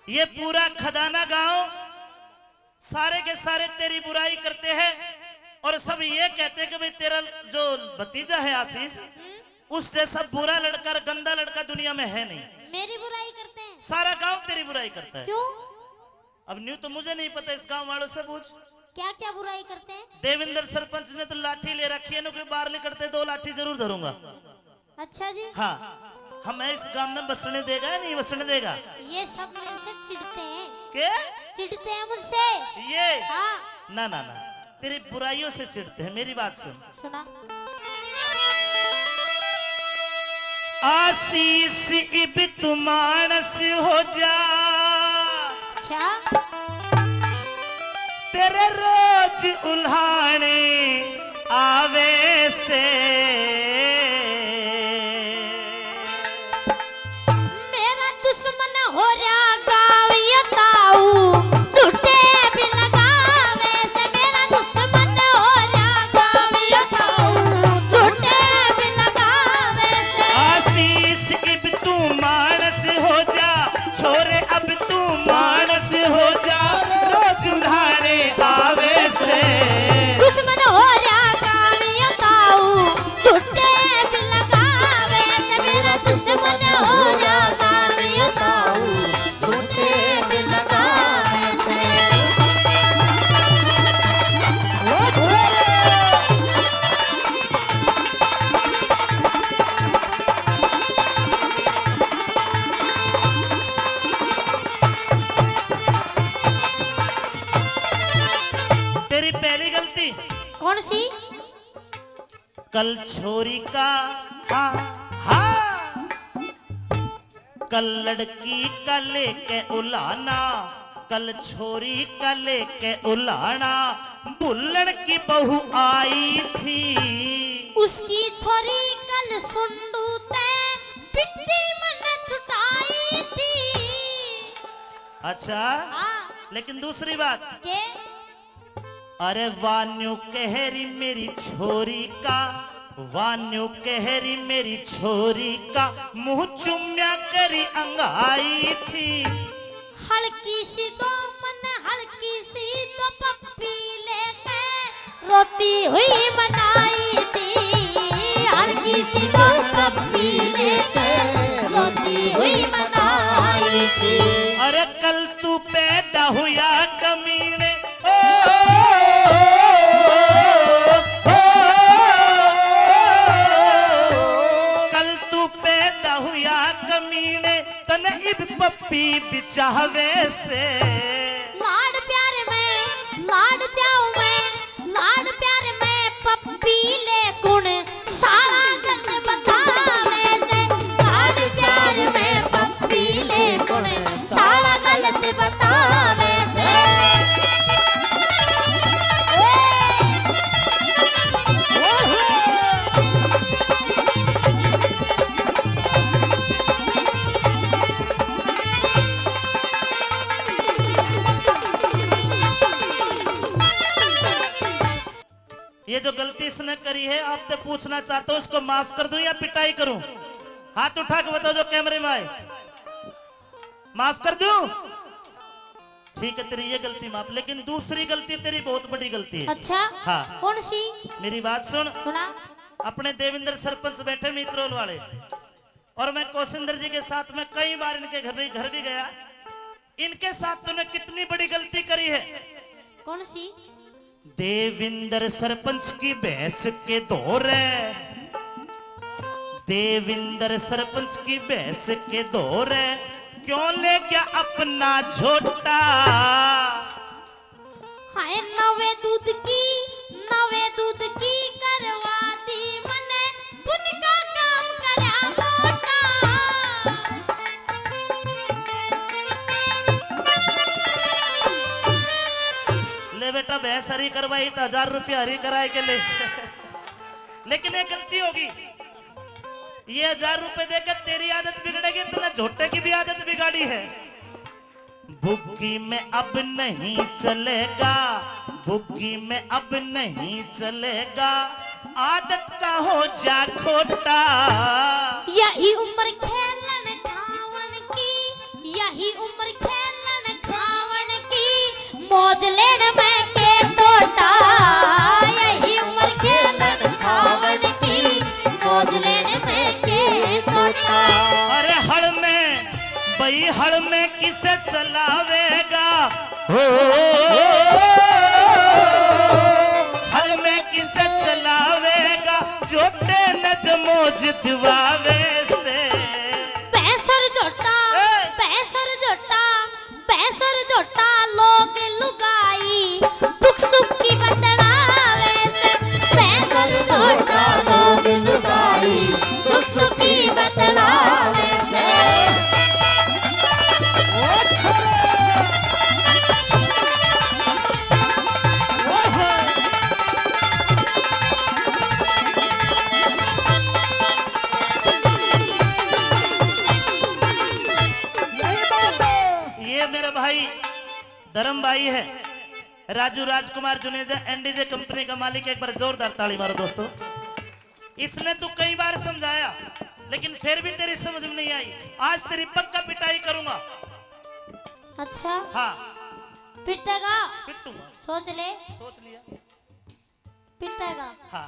ये पूरा खदाना गांव सारे के सारे तेरी बुराई करते हैं और सब ये कहते हैं कि भाई तेरा जो भतीजा है आशीष उस जैसा बुरा लड़का गंदा लड़का दुनिया में है नहीं। मेरी बुराई करते हैं? सारा गांव तेरी बुराई करता है। क्यों? अब न्यू तो मुझे नहीं पता, इस गांव वालों से पूछ। क्या क्या बुराई करते हैं? देवेंद्र सरपंच ने तो लाठी ले रखी है ना, कोई बाहर निकलते 2 लाठी जरूर धरूंगा। अच्छा जी। हाँ, हमें इस गांव में बसने देगा या नहीं बसने देगा? ये सब मेरे से चिढ़ते हैं। क्या चिढ़ते हैं मुझसे? ये हाँ। ना ना ना, तेरी बुराइयों से चिढ़ते हैं। मेरी बात सुन। सुना। आशीष इब तू मानस हो जा, अच्छा तेरे रोज उल्हाने आवे से मेरा दुश्मन हो रहा गाँव ये ताऊ टूटे भी लगावे से। मेरा दुश्मन हो रहा गाँव ये ताऊ टूटे भी लगावे से। आशीष इब तू मानस हो जा, छोरे अब तू मानस हो जा, रोज उल्हाने आवे से। दुश्मन हो रहा गाँव ये ताऊ टूटे भी लगावे से। मेरा दुश्मन हो रहा गाँव ये ताऊ टूटे भी लगावे से। तेरी पहली गलती कौन सी? कल छोरी का हाँ हाँ, कल लड़की का लेके उलाना, कल छोरी का लेके उलाना, बुल्लड़ की बहू आई थी। उसकी छोरी कल सुंडू ते पिट्टी मन छुटाई थी। अच्छा, हाँ लेकिन दूसरी बात, के अरे वान्यू कहरी मेरी छोरी का, वान्यू कहरी मेरी छोरी का, मुंह चुम्या करी अंगाई थी। हल्की सी तो मन हल्की सी तो पप्पी लेके रोती हुई मनाई थी। हल्की सी तो पप्पी लेके रोती हुई मनाई थी। अरे कल तू पैदा हुआ कमीने, ओ, कल तू पैदा हुआ कमीने, तने इब पप्पी बिचावे से। लाड प्यार में लाड जाऊं मैं, लाड प्यार में पप्पी ले कुण सारा गंद बतावे से। लाड प्यार में पप्पी ले कुण सारा गलत बतावे से। ये जो गलती इसने करी है, आपसे पूछना चाहता हूँ, इसको माफ कर दूं या पिटाई करूं? हाथ उठा के बताओ जो कैमरे में आए। माफ कर दूं? ठीक है, तेरी ये गलती माफ, लेकिन दूसरी गलती तेरी बहुत बड़ी गलती है। अच्छा हाँ, कौन सी? मेरी बात सुन। सुना। अपने देवेंद्र सरपंच बैठे मित्रोल वाले, और मैं कौशिंदर जी के साथ में कई बार इनके घर भी गया। इनके साथ तूने कितनी बड़ी गलती करी है। कौन सी? देवेंद्र सरपंच की भैंस के दौरे, देवेंद्र सरपंच की भैंस के दौरे, क्यों ले गया अपना झोटा। हाय नवे दूध की करवा दी मने, पुनका काम करया मोटा। ले बेटा, भैंस हरी करवाई तो 1000 रुपया हरी कराए के ले। लेकिन ये गलती होगी, ये 1000 रुपए देकर तेरी आदत बिगड़ेगी, तूने झोटे की भी आदत बिगाड़ी है। बुग्गी में अब नहीं चलेगा, बुग्गी में अब नहीं चलेगा, आदत का हो जा खोटा। यही उम्र खेलन खावन की, यही उम्र खेलन लेन में के टोटा, यही उम्र खेलन खावन की, मौज लेन में के टोटा। अरे हड़ में भाई हड़ में किसे चलावेगा, हो हड़ में किसे चलावेगा, जोटे नजमो जितवावे से। पैसर जोटा, पैसर जोटा, पैसर जोटा लोग लुगाई, दुख सुख की बतलावे से। पैसर जोटा लोग लुगाई, दुख सुख की बतलावे से। ये मेरा भाई धर्म भाई है, राजू राजकुमार जुनेजा एनडीजे कंपनी का मालिक। एक बार जोरदार ताली मारो दोस्तों। इसने तू कई बार समझाया लेकिन फिर भी तेरी समझ में नहीं आई। आज तेरी पक्का पिटाई करूंगा। अच्छा हाँ पिटेगा, पिटूंगा, सोच ले, सोच लिया। पिटेगा। हाँ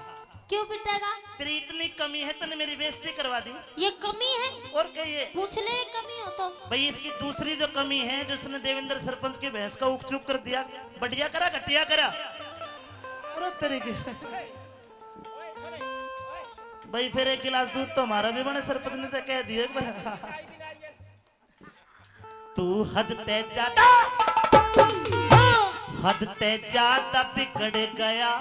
क्यों पिटेगा? तेरी इतनी कमी है, तूने मेरी बेइज्जती करवा दी। ये कमी है? और कहिए पूछ ले कमी हो तो। भाई इसकी दूसरी जो कमी है, जो उसने देवेंद्र सरपंच की भैंस का उक चुक कर दिया, बढ़िया करा घटिया करा। अरे तरीके भाई फिर एक गिलास दूध तो हमारा भी बने, सरपंच ने तो कह दिया एक बार। तू हद ते ज्यादा, हद ते ज्यादा बिगड़ गया,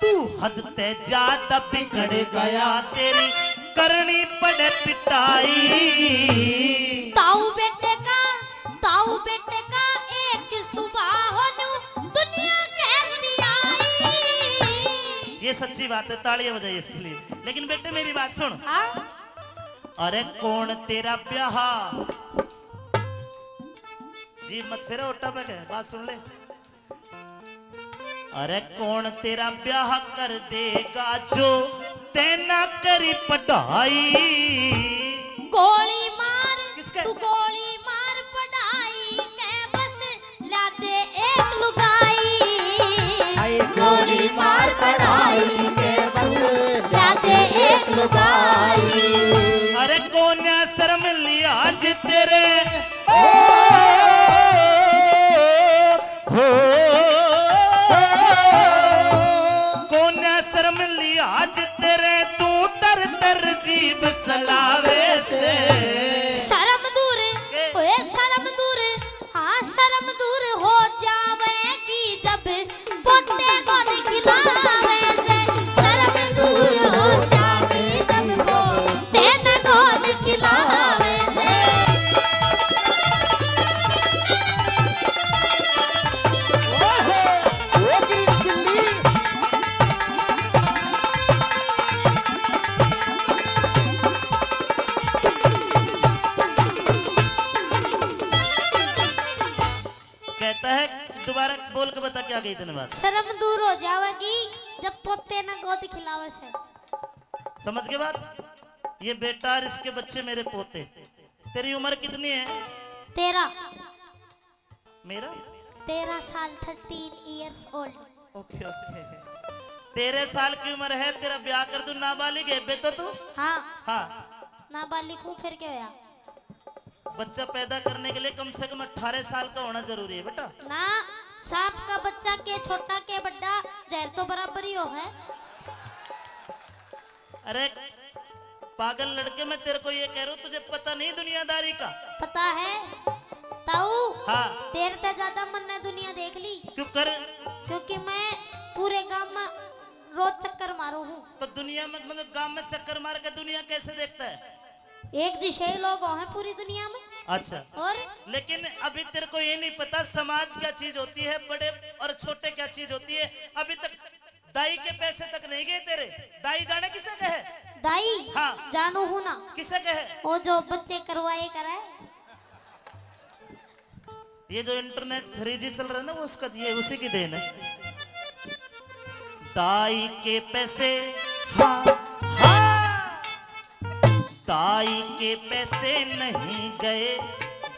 तू हद ते ज्यादा बिगड़ गया, तेरी करनी पड़े पिटाई। ताऊ बेटे का एक सुबह होनू दुनिया कहती आई। ये सच्ची बात है, तालियां बजाइए इसके लिए। लेकिन बेटे मेरी बात सुन। हाँ? अरे कौन तेरा ब्याह, जी मत फेरा उठा पे है, बात सुन ले। अरे कौन तेरा ब्याह कर देगा, जो तेना करी पढ़ाई। गोली मार, किसके? तू गोली मार पढ़ाई के बस ला दे एक लुगाई। गोली मार पढ़ाई के बस ला दे एक लुगाई। अरे कौन शर्म लिया आज तेरे, शर्म लिया आज तेरे, तू तर तर जीभ चलावे से। शर्म दूर, ओए शर्म दूर, हाँ शर्म दूर हो जावेगी जब पोते को दिखलावे से। शर्म दूर हो जावेगी जब पोते को दिखलावे से। दोबारा बोल के बता क्या गई तेने बात। शर्म दूर हो जाएगी जब पोते न गोद खिलावे से। समझ के बात। ये बेटा और इसके बच्चे मेरे पोते। तेरी उम्र कितनी है? 13। मेरा 13 साल 13 इयर्स ओल्ड। ओके ओके 13 साल की उम्र है, तेरा ब्याह कर दूं, नाबालिग है बेटा तू। हाँ हाँ नाबालिग हूँ, फिर क्या होया? बच्चा पैदा करने के लिए कम से कम 18 साल का होना जरूरी है बेटा। ना सांप का बच्चा के छोटा के बड़ा जहर तो बराबर ही हो है। अरे पागल लड़के, मैं तेरे को ये कह रहा हूँ, तुझे पता नहीं दुनियादारी का? पता है ताऊ। हाँ तेरे से ज्यादा मन ने दुनिया देख ली। क्यों कर? क्योंकि मैं पूरे गांव में रोज चक्कर मारू हूँ। तो दुनिया में मतलब गांव में चक्कर मार के दुनिया कैसे देखता है? एक दिशा लोग हैं पूरी दुनिया में। अच्छा और लेकिन अभी तेरे को ये नहीं पता समाज क्या चीज होती है, बड़े और छोटे क्या चीज होती है। अभी तक दाई के पैसे तक नहीं गए तेरे। दाई जाने किसे कहे? दाई हाँ जानू हूँ ना। किसे कहे? वो जो बच्चे करवाए कराए। ये जो इंटरनेट 3G चल रहा है ना, वो उसका ये उसी की देन है। दाई के पैसे, हाँ हाँ दाई के पैसे नहीं गए,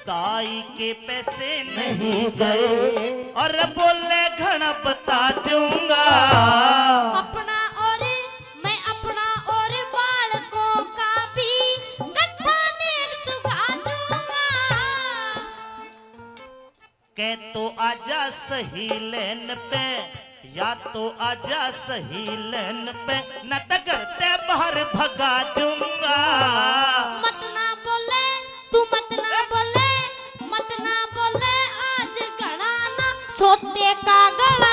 दाई के पैसे नहीं गए और बोले घना बता दूंगा। अपना और मैं अपना और बालकों का भी गट्ठा नेक चुका दूंगा। कह तो आजा सही लेन पे या तो आजा सही लेन पे न तो घर ते बाहर भगा दूंगा। मत ना बोले तू मत ना बोले आज गड़ा ना सोते का गड़ा